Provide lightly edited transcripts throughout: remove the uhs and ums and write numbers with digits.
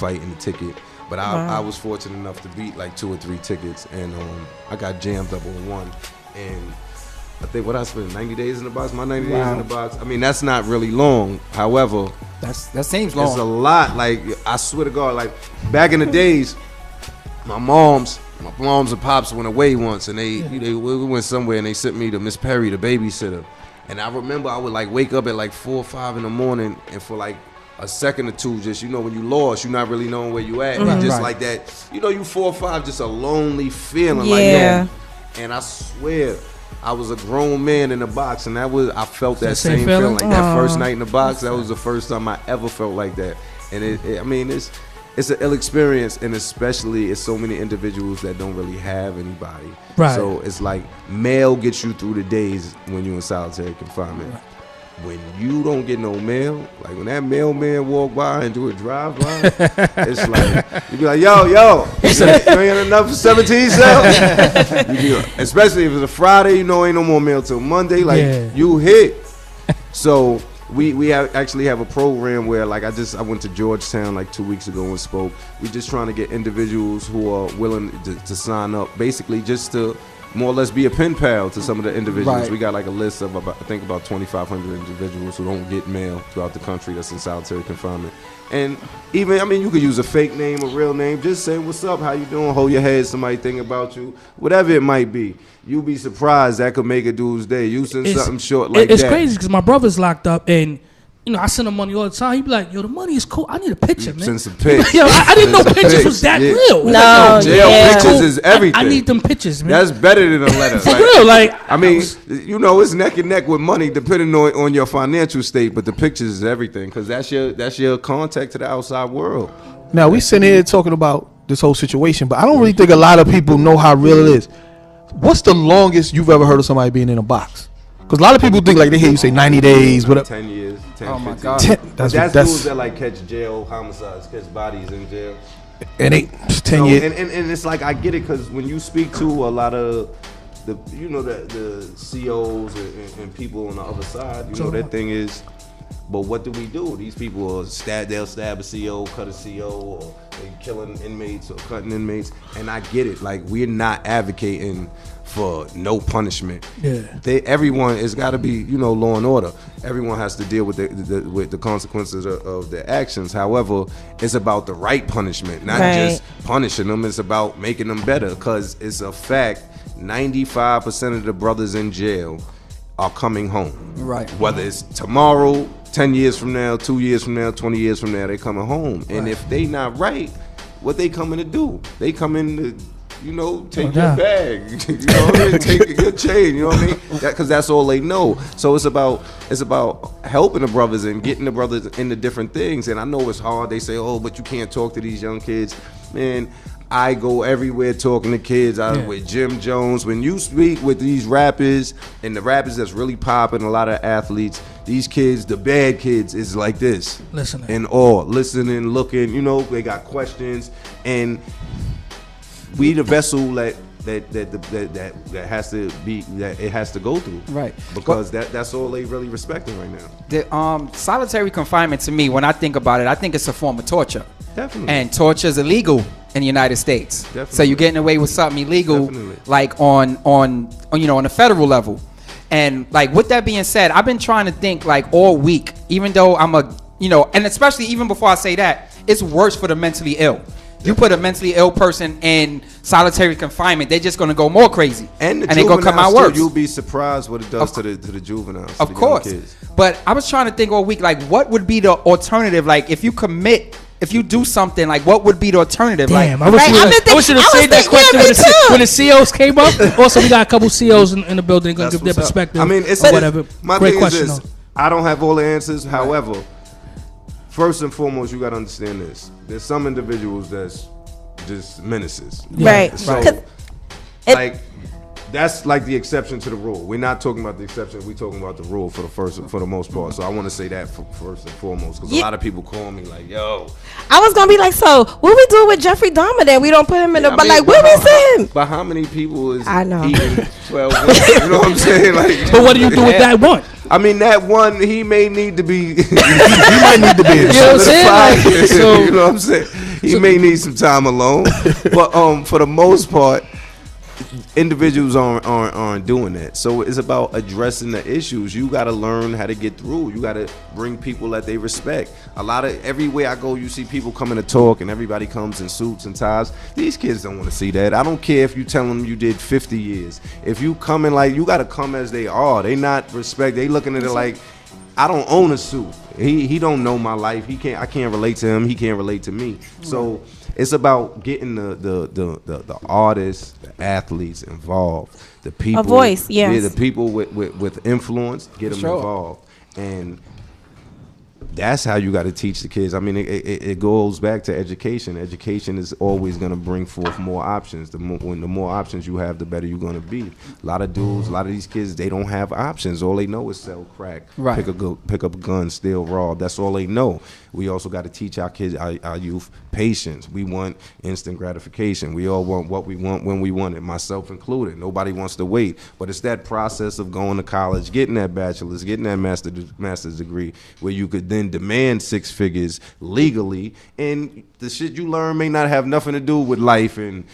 fight and the ticket. But I was fortunate enough to beat like 2 or 3 tickets, and I got jammed up on one. And I think what I spent 90 days in the box. My 90 days in the box. I mean, that's not really long. However, that seems long. It's a lot. Like, I swear to God, like back in the days, my moms and pops went away once, and we went somewhere, and they sent me to Miss Perry, the babysitter. And I remember I would like wake up at like 4 or 5 in the morning, and for like a second or two, just, when you lost, you're not really knowing where you at. And just like that, you 4 or 5, just a lonely feeling. Yeah. And I swear, I was a grown man in the box, and I felt that same feeling. Like that first night in the box, that was the first time I ever felt like that. And it's an ill experience, and especially it's so many individuals that don't really have anybody. Right. So it's like mail gets you through the days when you're in solitary confinement. Right. When you don't get no mail, like when that mailman walk by and do a drive-by, it's like, you be like, yo, you ain't enough for 17 cents? Especially if it's a Friday, ain't no more mail till Monday, you hit. So we actually have a program where, like, I went to Georgetown like 2 weeks ago and spoke. We're just trying to get individuals who are willing to sign up, basically just to more or less be a pen pal to some of the individuals. Right. We got like a list of about 2,500 individuals who don't get mail throughout the country that's in solitary confinement. And even, you could use a fake name, a real name. Just say, what's up, how you doing? Hold your head, somebody think about you. Whatever it might be. You'll be surprised that could make a dude's day. You send something short like that. It's crazy because my brother's locked up, and I send him money all the time. He be like, yo, the money is cool. I need a picture, man. Send some pics. Yo, I didn't know pictures was that real. No, jail pictures is everything. I need them pictures, man. That's better than a letter. For real, like. It's neck and neck with money depending on your financial state, but the pictures is everything because that's your contact to the outside world. Now, we sitting here talking about this whole situation, but I don't really think a lot of people know how real it is. What's the longest you've ever heard of somebody being in a box? Because a lot of people think like they hear you say 90 days, whatever. 10 years, 10, oh my 15. God. That's dudes that like catch jail homicides, catch bodies in jail. And 10 years. And it's like, I get it because when you speak to a lot of the COs and people on the other side, their thing is, but what do we do? These people they'll stab a CO, cut a CO, or they killing inmates or cutting inmates. And I get it. Like, we're not advocating for no punishment. Yeah. Everyone, it's got to be, law and order. Everyone has to deal with the consequences of their actions. However, it's about the right punishment, not just punishing them. It's about making them better, because it's a fact. 95% of the brothers in jail are coming home. Right. Whether it's tomorrow, 10 years from now, 2 years from now, 20 years from now, they coming home. And if they not right, what they coming to do? They come in to, take your bag, take your chain, because that's all they know. So it's about helping the brothers and getting the brothers into different things. And I know it's hard. They say, oh, but you can't talk to these young kids. Man, I go everywhere talking to kids. I was with Jim Jones. When you speak with these rappers and the rappers that's really popping, a lot of athletes, these kids, the bad kids, is like this. Listening, looking, they got questions, and we the vessel that has to be, that it has to go through, right? Because that's all they really respecting right now. The solitary confinement, to me, when I think about it, I think it's a form of torture. Definitely. And torture is illegal in the United States. Definitely. So you're getting away with something illegal, like on a federal level. And like, with that being said, I've been trying to think like all week, even though I'm and especially even before I say that, it's worse for the mentally ill. You put a mentally ill person in solitary confinement, they're just going to go more crazy, and they're going to come out worse. You'll be surprised what it does to the juveniles. Of course, but I was trying to think all week, like, what would be the alternative? Like, if you do something, like, what would be the alternative? Damn, like, I wish you would have saved that question when the COs came up. Also, we got a couple COs in the building going to give their perspective. I mean, it's whatever. My Great question. Is this, I don't have all the answers. However, first and foremost, you got to understand this. There's some individuals that's just menaces. Right. So, that's like the exception to the rule. We're not talking about the exception. We're talking about the rule for the most part. So I want to say that first and foremost, because a lot of people call me like, "Yo." I was gonna be like, "So what we do with Jeffrey Dahmer? Then we don't put him in the, but like, where we send him?" But how many people is eating 12? You know what I'm saying? Like, but what do you do with that one? I mean, that one, he may need to be. He might need to be. You know what I'm saying? So, you know what I'm saying? he may need some time alone. But for the most part, individuals aren't doing that. So it's about addressing the issues. You got to learn how to get through. You got to bring people that they respect. Everywhere I go, you see people coming to talk, and everybody comes in suits and ties. These kids don't want to see that. I don't care if you tell them you did 50 years. If you come in you got to come as they are. They not respect. They looking at it like, I don't own a suit. He don't know my life. I can't relate to him. He can't relate to me. So it's about getting the artists, the athletes involved, the people, a voice, yes. the people with influence, get them involved, and that's how you got to teach the kids. I mean, it goes back to education. Education is always going to bring forth more options. When the more options you have, the better you're going to be. A lot of these kids, they don't have options. All they know is sell crack, pick up a gun, steal raw. That's all they know. We also got to teach our kids, our youth, patience. We want instant gratification. We all want what we want when we want it, myself included. Nobody wants to wait. But it's that process of going to college, getting that bachelor's, getting that master's degree, where you could then demand 6 figures legally, and the shit you learn may not have nothing to do with life and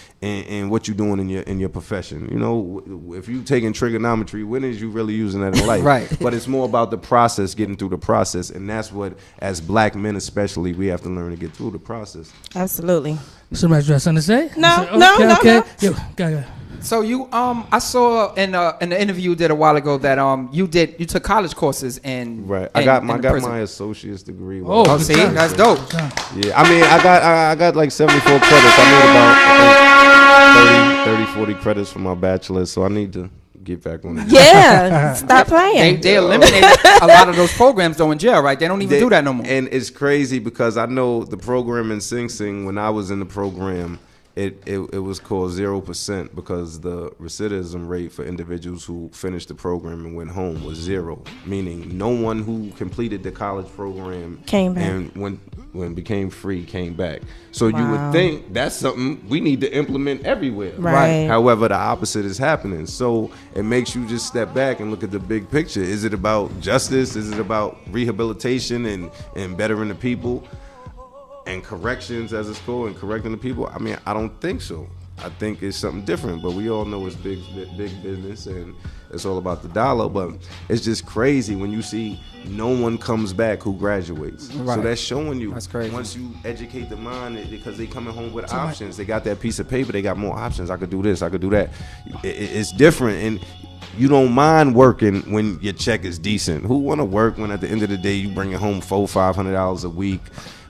what you're doing in your profession. You know, if you taking trigonometry, when is you really using that in life? Right. But it's more about the process, getting through the process, and that's what, as black men especially, we have to learn to get through the process. Absolutely. Somebody got something to say? No. Okay. Yeah, go. So you, I saw in the interview you did a while ago that you took college courses in right. I got my associate's degree. Oh, see, that's dope. Yeah, I mean, I got like 74 credits. I made about 40 credits for my bachelor's, so I need to get back on it. Yeah, stop playing. They eliminated a lot of those programs though in jail, right? They don't even do that no more. And it's crazy because I know the program in Sing Sing, when I was in the program, it was called 0% because the recidivism rate for individuals who finished the program and went home was 0, meaning no one who completed the college program came back, and when became free came back. So you would think that's something we need to implement everywhere. Right. However, the opposite is happening. So it makes you just step back and look at the big picture. Is it about justice? Is it about rehabilitation and bettering the people? And corrections, as it's called, and correcting the people? I mean, I don't think so. I think it's something different, but we all know it's big business and it's all about the dollar. But it's just crazy when you see no one comes back who graduates. Right. So that's showing you, that's crazy. Once you educate the mind, because they coming home with options. They got that piece of paper, they got more options. I could do this, I could do that. It's different. And you don't mind working when your check is decent. Who want to work when at the end of the day you bringing home $400-500 a week?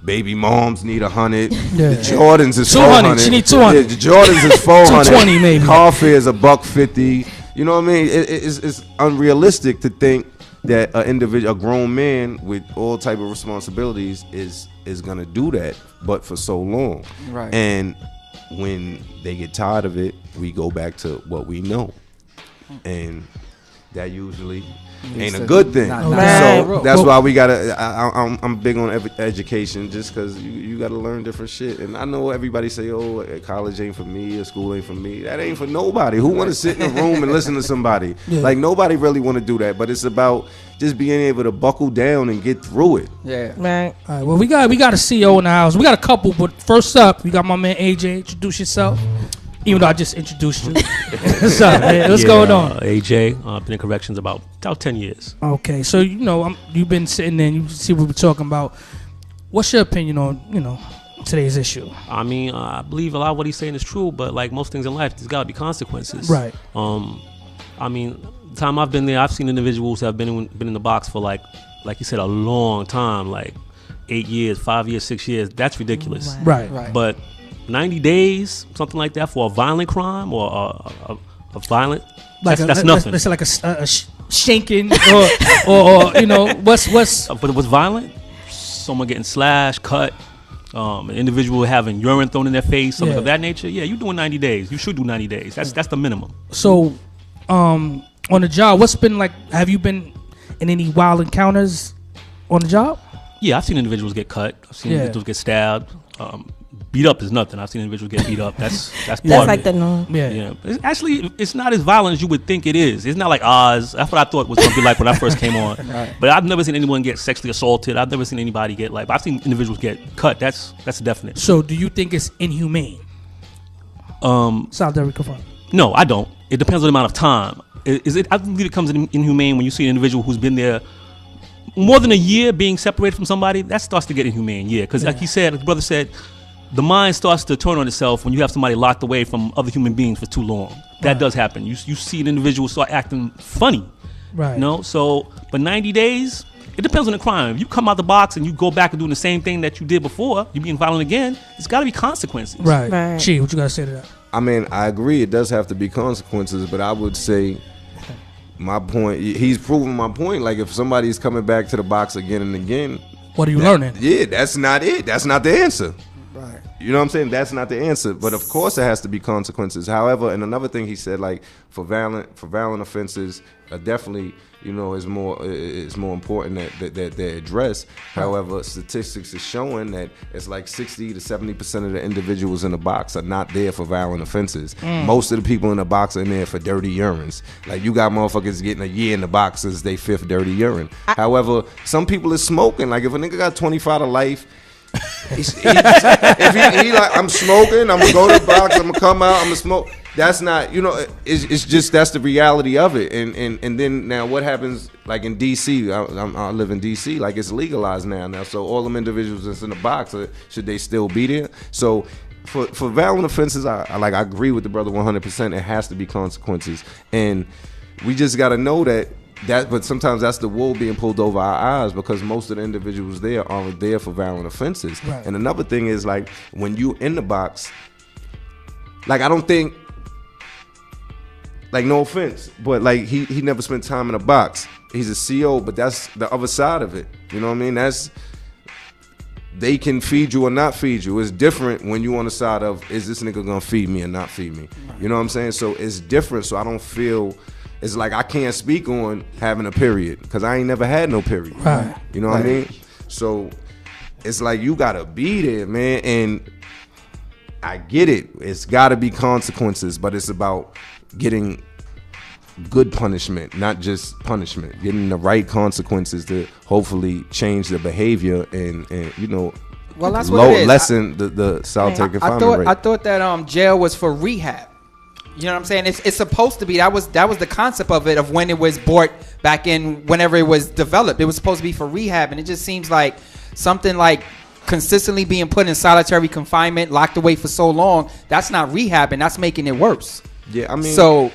Baby moms need 100. Yeah. The Jordans is 200. She need 200. Yeah, the Jordans is 400. 220 maybe. Car fare is $150. You know what I mean? It's unrealistic to think that a grown man with all type of responsibilities is gonna do that, but for so long. Right. And when they get tired of it, we go back to what we know, and that usually ain't a good thing. So that's why we gotta. I'm big on education, just because you gotta learn different shit. And I know everybody say, "Oh, college ain't for me, or school ain't for me." That ain't for nobody. Who want to sit in a room and listen to somebody? Yeah. Like nobody really want to do that. But it's about just being able to buckle down and get through it. Yeah. Right. All right. Well, we got a CEO in the house. We got a couple, but first up, we got my man AJ. Introduce yourself. Even though I just introduced you. What's up, man? What's going on? AJ, been in corrections about 10 years. Okay, so you've been sitting there and you see what we're talking about. What's your opinion on, today's issue? I mean, I believe a lot of what he's saying is true, but like most things in life, there's got to be consequences. Right. I mean, the time I've been there, I've seen individuals that have been in the box for like you said, a long time, like 8 years, 5 years, 6 years. That's ridiculous. Right. But 90 days, something like that, for a violent crime or a violent, that's nothing. It's like a shanking or what's but what's violent? Someone getting slashed, cut, an individual having urine thrown in their face, something of that nature. Yeah, you're doing 90 days. You should do 90 days. That's the minimum. So, on the job, what's been like? Have you been in any wild encounters on the job? Yeah, I've seen individuals get cut. I've seen individuals get stabbed. beat up is nothing. I've seen individuals get beat up. That's part That's of like it. the norm. Yeah. It's not as violent as you would think it is. It's not like Oz. That's what I thought it was going to be like when I first came on. Right. But I've never seen anyone get sexually assaulted. I've never seen anybody get but I've seen individuals get cut. That's definite. So do you think it's inhumane? Solitary confinement. No, I don't. It depends on the amount of time. I believe it comes inhumane when you see an individual who's been there more than a year being separated from somebody. That starts to get inhumane, because like he said, like the brother said, the mind starts to turn on itself when you have somebody locked away from other human beings for too long. That does happen. You see an individual start acting funny, right? So, but 90 days, it depends on the crime. If you come out the box and you go back and doing the same thing that you did before, you being violent again, it's got to be consequences. Right. Right. Chi, what you got to say to that? I mean, I agree. It does have to be consequences, but I would say my point. He's proving my point. Like if somebody's coming back to the box again and again, what are you learning? Yeah, that's not it. That's not the answer. Right. You know what I'm saying? That's not the answer. But of course, it has to be consequences. However, and another thing he said, like for violent offenses, definitely, is more important that they address. However, statistics is showing that it's like 60 to 70% of the individuals in the box are not there for violent offenses. Most of the people in the box are in there for dirty urines. Like you got motherfuckers getting a year in the box as they fifth dirty urine. However, some people is smoking. Like if a nigga got 25 to life. If he like, I'm smoking, I'm gonna go to the box, I'm gonna come out, I'm gonna smoke. That's not, it's just that's the reality of it. And then now what happens like in DC? I live in DC, like it's legalized now. So all them individuals that's in the box, should they still be there? So for violent offenses, I agree with the brother 100%. It has to be consequences, and we just got to know that. But sometimes that's the wool being pulled over our eyes because most of the individuals there aren't there for violent offenses. Right. And another thing is like when you in the box, like I don't think, like no offense, but like he never spent time in a box. He's a CO, but that's the other side of it. You know what I mean? They can feed you or not feed you. It's different when you on the side of is this nigga gonna feed me or not feed me? You know what I'm saying? So it's different. So I don't feel. It's like I can't speak on having a period because I ain't never had no period. Right. You know what I mean? So it's like you gotta be there, man. And I get it. It's gotta be consequences, but it's about getting good punishment, not just punishment. Getting the right consequences to hopefully change the behavior and well, that's what it is. Lessen the solitary confinement rate. I thought that jail was for rehab. You know what I'm saying? It's supposed to be. That was the concept of it, of when it was bought back in whenever it was developed. It was supposed to be for rehab, and it just seems like something like consistently being put in solitary confinement, locked away for so long. That's not rehab, and that's making it worse. Yeah, I mean, so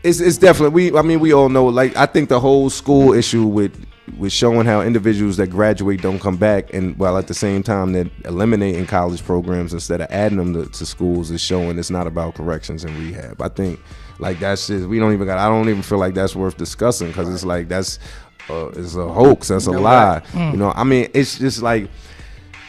it's definitely. We all know. Like I think the whole school issue with showing how individuals that graduate don't come back, and while at the same time that eliminating college programs instead of adding them to schools is showing it's not about corrections and rehab. I think like that's just I don't even feel like that's worth discussing because it's like it's a hoax, that's a lie. I mean it's just like.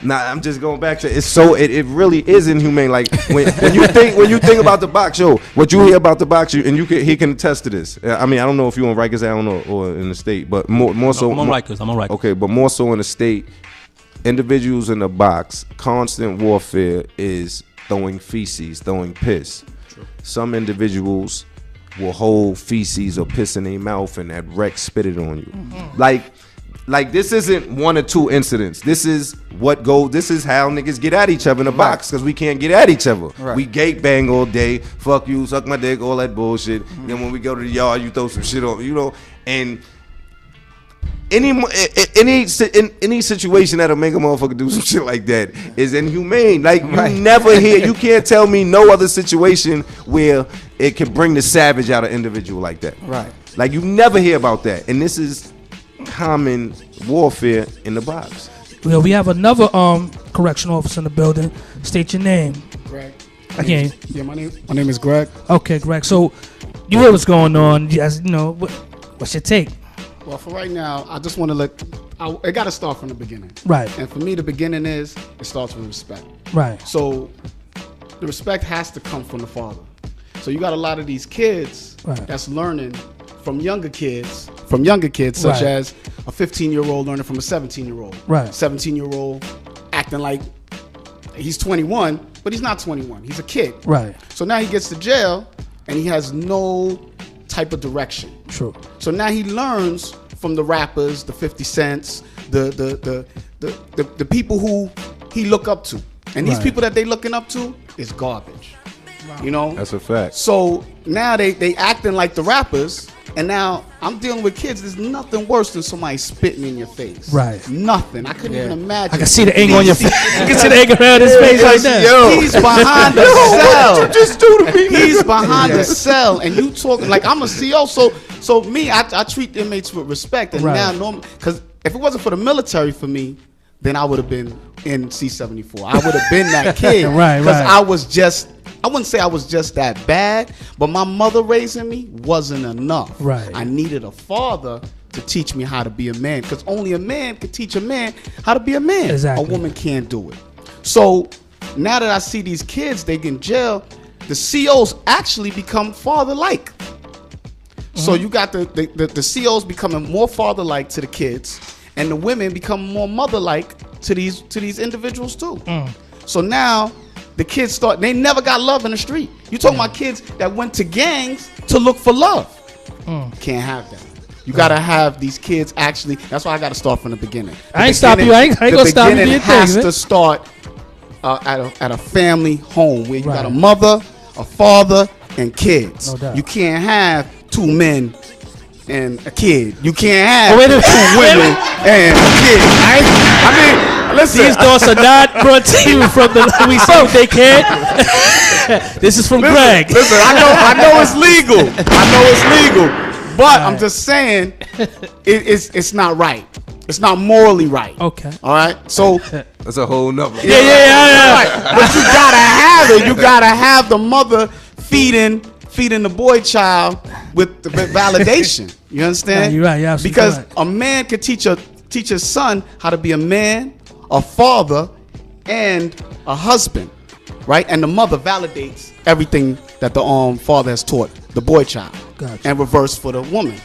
Nah, I'm just going back to it really is inhumane. Like when you think about the box, what you hear about the box, he can attest to this. I mean, I don't know if you're on Rikers Island or in the state, but more so. I'm on Rikers. Okay, but more so in the state, individuals in the box, constant warfare is throwing feces, throwing piss. True. Some individuals will hold feces or piss in their mouth and that wreck spit it on you. Mm-hmm. Like this isn't one or two incidents. This is this is how niggas get at each other in the box because we can't get at each other. Right. We gate bang all day. Fuck you, suck my dick, all that bullshit. Mm-hmm. Then when we go to the yard, you throw some shit on, and any situation that'll make a motherfucker do some shit like that is inhumane. Like you never hear, you can't tell me no other situation where it can bring the savage out of individual like that. Right. Like you never hear about that, and this is common warfare in the box. Well, we have another correctional officer in the building. State your name. Greg. Again. Yeah, my name is Greg. Okay, Greg. So you hear what's going on? Yes, what's your take? Well, for right now, I just want to it got to start from the beginning. Right. And for me, the beginning it starts with respect. Right. So the respect has to come from the father. So you got a lot of these kids that's learning from younger kids, such as a 15-year-old learning from a 17-year-old. Right. 17-year-old acting like he's 21, but he's not 21. He's a kid. Right. So now he gets to jail, and he has no type of direction. True. So now he learns from the rappers, the 50 Cents, the people who he look up to, and these people that they looking up to is garbage. You know, that's a fact. So now they acting like the rappers, and now I'm dealing with kids. There's nothing worse than somebody spitting in your face. Right. Nothing. I couldn't even imagine. I can see the anger on your face. You can see the anger around his face right now. He's behind the cell. What you just do to me? He's behind the cell, and you talking like I'm a CO. So me, I treat inmates with respect, and now normal. Because if it wasn't for the military for me, then I would have been in C-74. I would have been that kid. Right. Because I wouldn't say I was just that bad, but my mother raising me wasn't enough. Right. I needed a father to teach me how to be a man, because only a man can teach a man how to be a man. Exactly. A woman can't do it. So now that I see these kids, they get in jail, the COs actually become father-like. So you got the COs becoming more father-like to the kids, and the women become more mother-like to these individuals too. So now the kids they never got love in the street. You talking about kids that went to gangs to look for love. Can't have that. You gotta have these kids actually. That's why I gotta start from the beginning. I ain't stop you. I ain't gonna stop you. The beginning has to start at a family home where you got a mother, a father, and kids. No doubt. You can't have two men and a kid. You can't have Wait a minute. two women and a kid. I mean, listen. These thoughts are not brought to you from the We Smoke They Can't. This is from Greg. Listen, I know it's legal. But I'm just saying, it's not right. It's not morally right. Okay. All right. So That's a whole nother. Yeah. right. But you gotta have it. You gotta have the mother feeding the boy child with the validation. You understand? You're right. You're absolutely because right. a man could teach his son how to be a man, a father, and a husband, right? And the mother validates everything that the father has taught the boy child. Gotcha. And reverse for the woman.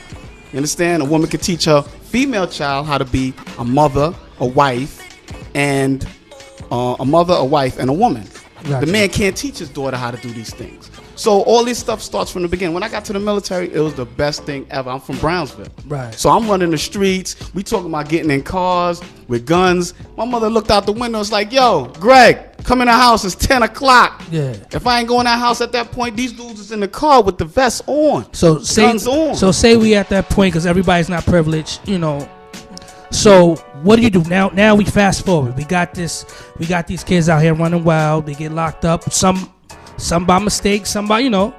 You understand? A woman could teach her female child how to be a mother, a wife, and a woman. Gotcha. The man can't teach his daughter how to do these things. So all this stuff starts from the beginning. When I got to the military, it was the best thing ever. I'm from Brownsville. Right. So I'm running the streets. We talking about getting in cars with guns. My mother looked out the window. It's like, yo, Greg, come in the house. It's 10 o'clock. Yeah. If I ain't going in that house at that point, these dudes is in the car with the vests on. Guns on. So say we at that point because everybody's not privileged, you know. So what do you do now? Now we fast forward. We got these kids out here running wild. They get locked up. Some by mistake. Some by, you know.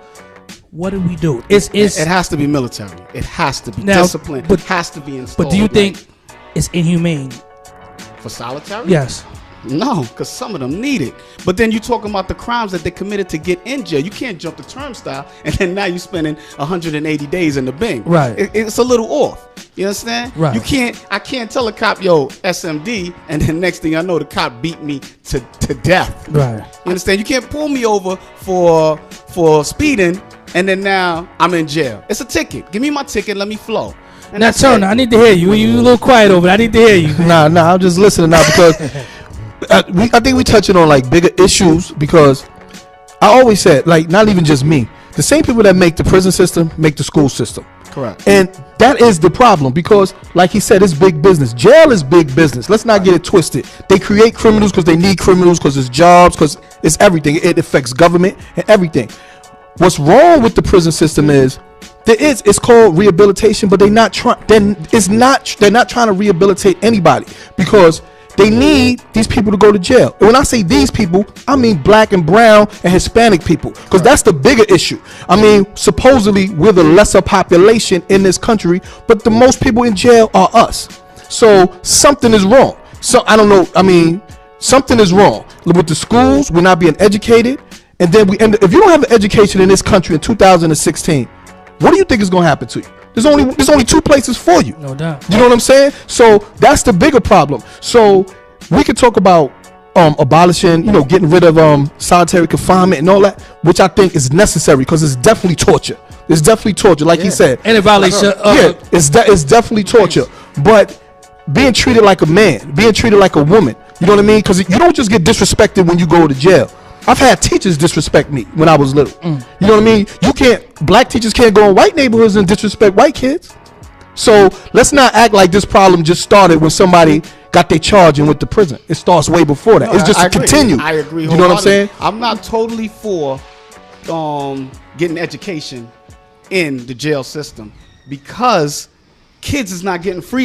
What do we do? It has to be military. It has to be now, disciplined. It has to be installed. But do you think it's inhumane for solitary? Yes. No, because some of them need it. But then you're talking about the crimes that they committed to get in jail. You can't jump the turnstile, and then now you're spending 180 days in the Bing. Right. It's a little off. You understand? Right. I can't tell a cop, yo, SMD, and then next thing I know, the cop beat me to death. Right. You understand? You can't pull me over for speeding, and then now I'm in jail. It's a ticket. Give me my ticket. Let me flow. And now, Turner, I need to hear you. You a little quiet over there. I need to hear you. Nah, I'm just listening now because I think we touching on like bigger issues because I always said, like, not even just me, the same people that make the prison system make the school system. Correct. And that is the problem because, like he said, it's big business. Jail is big business. Let's not get it twisted. They create criminals because they need criminals, because it's jobs, because it's everything. It affects government and everything. What's wrong with the prison system is it's called rehabilitation, but they're not trying to rehabilitate anybody because they need these people to go to jail. And when I say these people, I mean black and brown and Hispanic people, because that's the bigger issue. I mean, supposedly we're the lesser population in this country, but the most people in jail are us. So something is wrong. So I don't know. I mean, something is wrong with the schools. We're not being educated, and then if you don't have an education in this country in 2016, what do you think is going to happen to you? There's only two places for you. No doubt. You know what I'm saying? So that's the bigger problem. So we could talk about abolishing, getting rid of solitary confinement and all that, which I think is necessary because it's definitely torture. It's definitely torture, like he said. And it violates it's definitely torture. But being treated like a man, being treated like a woman, You know what I mean? Because you don't just get disrespected when you go to jail. I've had teachers disrespect me when I was little. You know what I mean? Black teachers can't go in white neighborhoods and disrespect white kids. So let's not act like this problem just started when somebody got their charge and went to prison. It starts way before that. It's just continued. I agree. You know what I'm saying? I'm not totally for getting education in the jail system because kids is not getting free